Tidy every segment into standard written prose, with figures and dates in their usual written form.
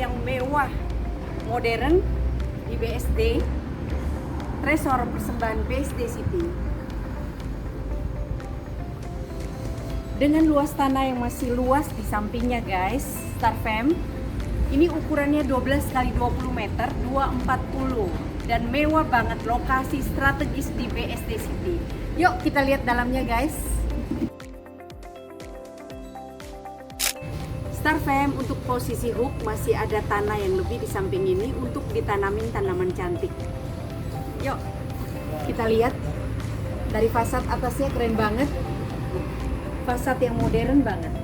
yang mewah, modern di BSD Tresor persembahan BSD City. Dengan luas tanah yang masih luas di sampingnya guys, Starfam. Ini ukurannya 12 x 20 meter, 240 dan mewah banget, lokasi strategis di BSD City. Yuk kita lihat dalamnya guys. Starfam, untuk posisi hook masih ada tanah yang lebih di samping ini untuk ditanamin tanaman cantik. Yuk kita lihat dari fasad atasnya, keren banget, fasad yang modern banget.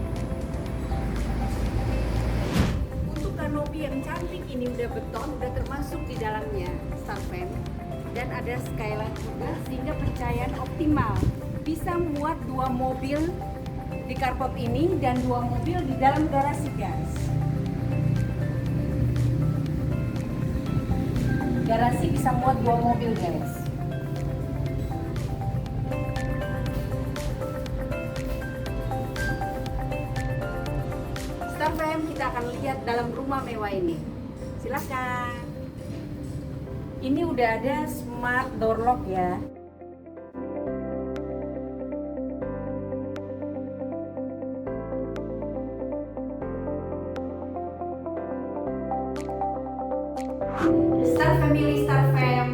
Untuk kanopi yang cantik ini udah beton, udah termasuk di dalamnya Starfam, dan ada skylight juga sehingga pencahayaan optimal. Bisa muat 2 mobil di carport ini dan 2 mobil di dalam garasi guys. Garasi bisa muat 2 mobil guys. Starfam, kita akan lihat dalam rumah mewah ini. Silakan. Ini udah ada smart door lock ya. Star Family, Starfam,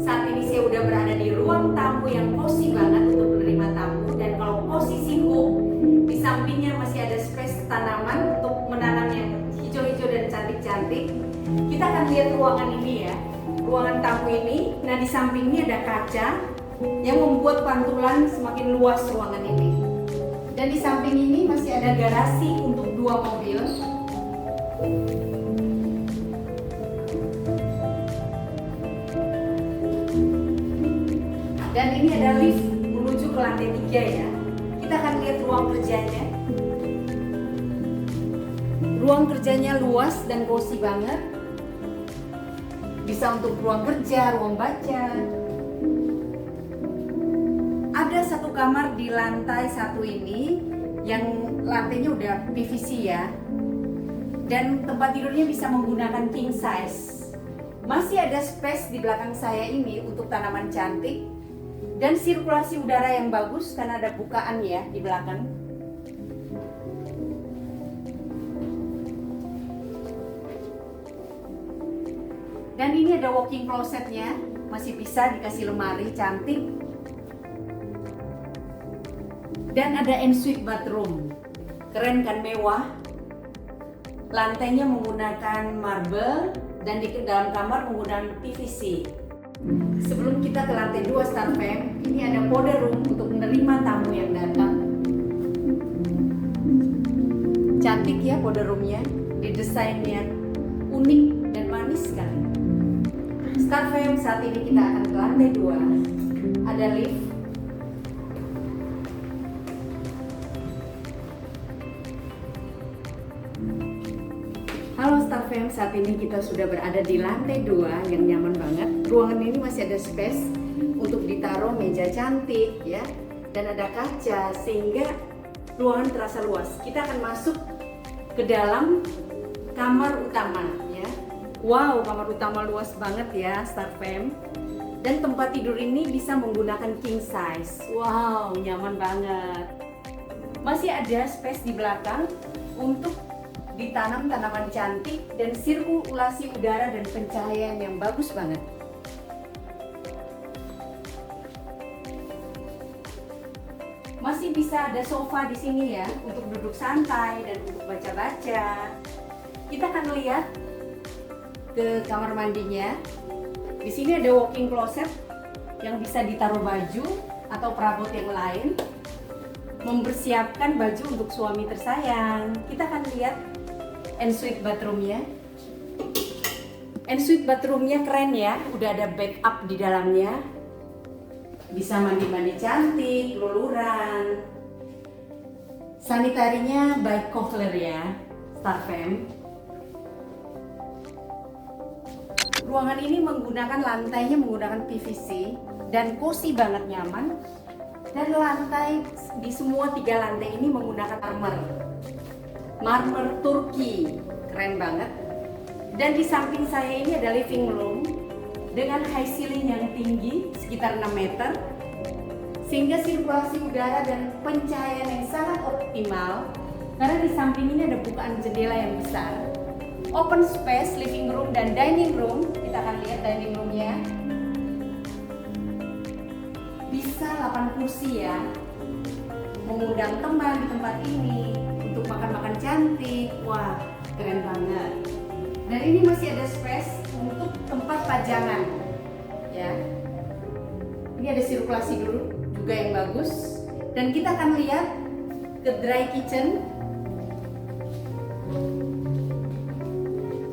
saat ini saya udah berada di ruang tamu yang cozy banget untuk menerima tamu. Dan kalau posisi hook, di sampingnya masih ada space tanaman untuk menanam yang hijau-hijau dan cantik-cantik. Kita akan lihat ruangan ini ya, ruangan tamu ini. Nah, di sampingnya ada kaca yang membuat pantulan semakin luas ruangan ini. Dan di samping ini masih ada garasi untuk 2 mobil. Dan ini ada lift menuju ke lantai 3 ya. Kita akan lihat ruang kerjanya. Ruang kerjanya luas dan cozy banget. Bisa untuk ruang kerja, ruang baca. Ada 1 kamar di lantai 1 ini yang lantainya udah PVC ya. Dan tempat tidurnya bisa menggunakan king size. Masih ada space di belakang saya ini untuk tanaman cantik. Dan sirkulasi udara yang bagus karena ada bukaan ya di belakang. Dan ini ada walk-in closetnya, masih bisa dikasih lemari cantik. Dan ada ensuite bathroom, keren kan, mewah. Lantainya menggunakan marble dan di dalam kamar menggunakan PVC. Sebelum kita ke lantai 2 Starfam, ini ada powder room untuk menerima tamu yang datang. Cantik ya powder roomnya, didesainnya unik dan manis sekali. Starfam, saat ini kita akan ke lantai 2. Ada lift. Halo Starfam, saat ini kita sudah berada di lantai 2 yang nyaman banget. Ruangan ini masih ada space untuk ditaruh meja cantik ya, dan ada kaca sehingga ruangan terasa luas. Kita akan masuk ke dalam kamar utama ya. Wow, kamar utama luas banget ya Starfam. Dan tempat tidur ini bisa menggunakan king size. Wow, nyaman banget. Masih ada space di belakang untuk ditanam tanaman cantik dan sirkulasi udara dan pencahayaan yang bagus banget. Masih bisa ada sofa di sini ya untuk duduk santai dan untuk baca-baca. Kita akan lihat ke kamar mandinya. Di sini ada walk-in closet yang bisa ditaruh baju atau perabot yang lain. Mempersiapkan baju untuk suami tersayang. Kita akan lihat ensuite bathroomnya. Ensuite bathroomnya keren ya, udah ada backup di dalamnya. Bisa mandi-mandi cantik, luluran. Sanitarinya by Kovler ya, Starfam. Ruangan ini menggunakan lantainya menggunakan PVC dan cozy banget, nyaman. Dan lantai di semua 3 lantai ini menggunakan marmer Turki, keren banget. Dan di samping saya ini ada living room dengan high ceiling yang tinggi sekitar 6 meter, sehingga sirkulasi udara dan pencahayaan yang sangat optimal. Karena di samping ini ada bukaan jendela yang besar, open space, living room dan dining room. Kita akan lihat dining roomnya. Bisa 8 kursi ya, mengundang teman di tempat ini untuk makan-makan cantik. Wah, keren banget. Dan ini masih ada space untuk tempat pajangan ya. Ini ada sirkulasi dulu juga yang bagus. Dan kita akan lihat ke dry kitchen.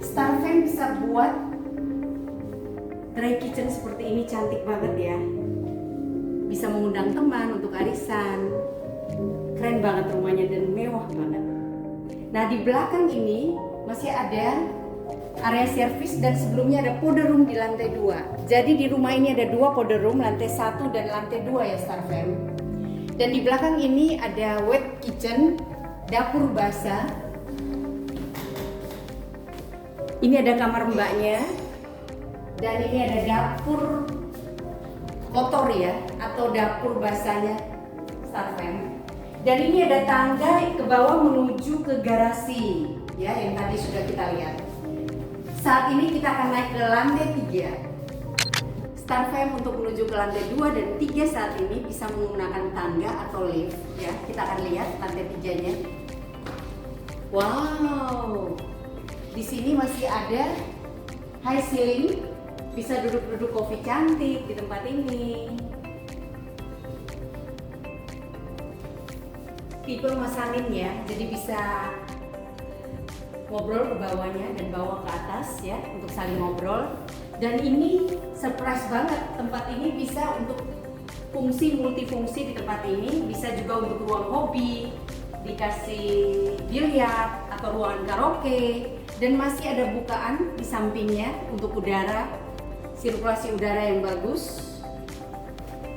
Starfam bisa buat dry kitchen seperti ini, cantik banget ya. Bisa mengundang teman untuk arisan. Keren banget rumahnya dan mewah banget. Nah, di belakang ini masih ada area servis dan sebelumnya ada powder room di lantai 2. Jadi di rumah ini ada 2 powder room, lantai 1 dan lantai 2 ya Starfam. Dan di belakang ini ada wet kitchen, dapur basah. Ini ada kamar mbaknya. Dan ini ada dapur kotor ya, atau dapur basahnya Starfam. Dan ini ada tangga ke bawah menuju ke garasi ya, yang tadi sudah kita lihat. Saat ini kita akan naik ke lantai 3. Starfam untuk menuju ke lantai 2 dan 3 saat ini bisa menggunakan tangga atau lift ya. Kita akan lihat lantai 3-nya. Wow. Di sini masih ada high ceiling. Bisa duduk-duduk kopi cantik di tempat ini. Tipe mezanin ya. Jadi bisa ngobrol ke bawahnya dan bawah ke atas ya, untuk saling ngobrol. Dan ini surprise banget, tempat ini bisa untuk fungsi multifungsi di tempat ini, bisa juga untuk ruang hobi, dikasih biliar atau ruangan karaoke, dan masih ada bukaan di sampingnya untuk udara, sirkulasi udara yang bagus.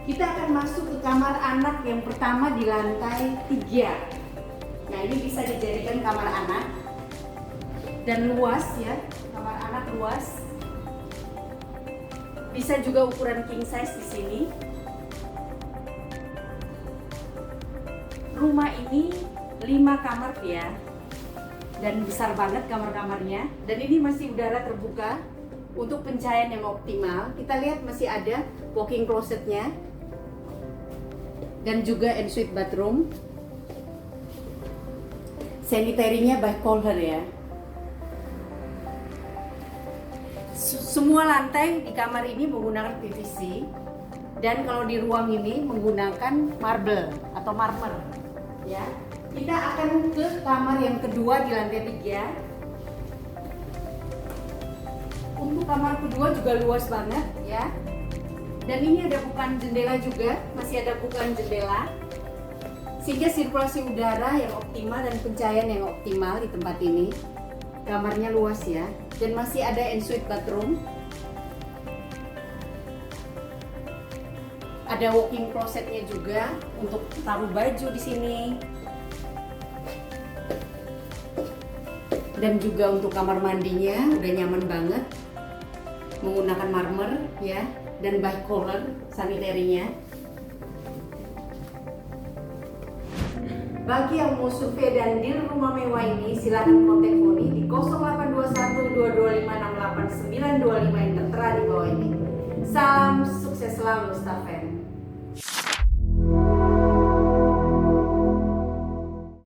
Kita akan masuk ke kamar anak yang pertama di lantai 3. Nah, ini bisa dijadikan kamar anak. Dan luas ya, kamar anak luas. Bisa juga ukuran king size di sini. Rumah ini 5 kamar ya, dan besar banget kamar-kamarnya. Dan ini masih udara terbuka untuk pencahayaan yang optimal. Kita lihat masih ada walk-in closetnya dan juga ensuite bathroom. Sanitary-nya by Kohler ya. Semua lantai di kamar ini menggunakan PVC, dan kalau di ruang ini menggunakan marble atau marmer ya. Kita akan ke kamar yang kedua di lantai 3. Untuk kamar kedua juga luas banget ya. Dan ini ada bukaan jendela juga, masih ada bukaan jendela, sehingga sirkulasi udara yang optimal dan pencahayaan yang optimal di tempat ini. Kamarnya luas ya, dan masih ada ensuite bathroom. Ada walk-in closetnya juga untuk taruh baju di sini. Dan juga untuk kamar mandinya udah nyaman banget, menggunakan marmer ya, dan by Kohler sanitary-nya. Bagi yang mau survei dan deal rumah mewah ini, silakan kontak Foni di 0821 225 68925 yang tertera di bawah ini. Salam sukses selalu, Starfam.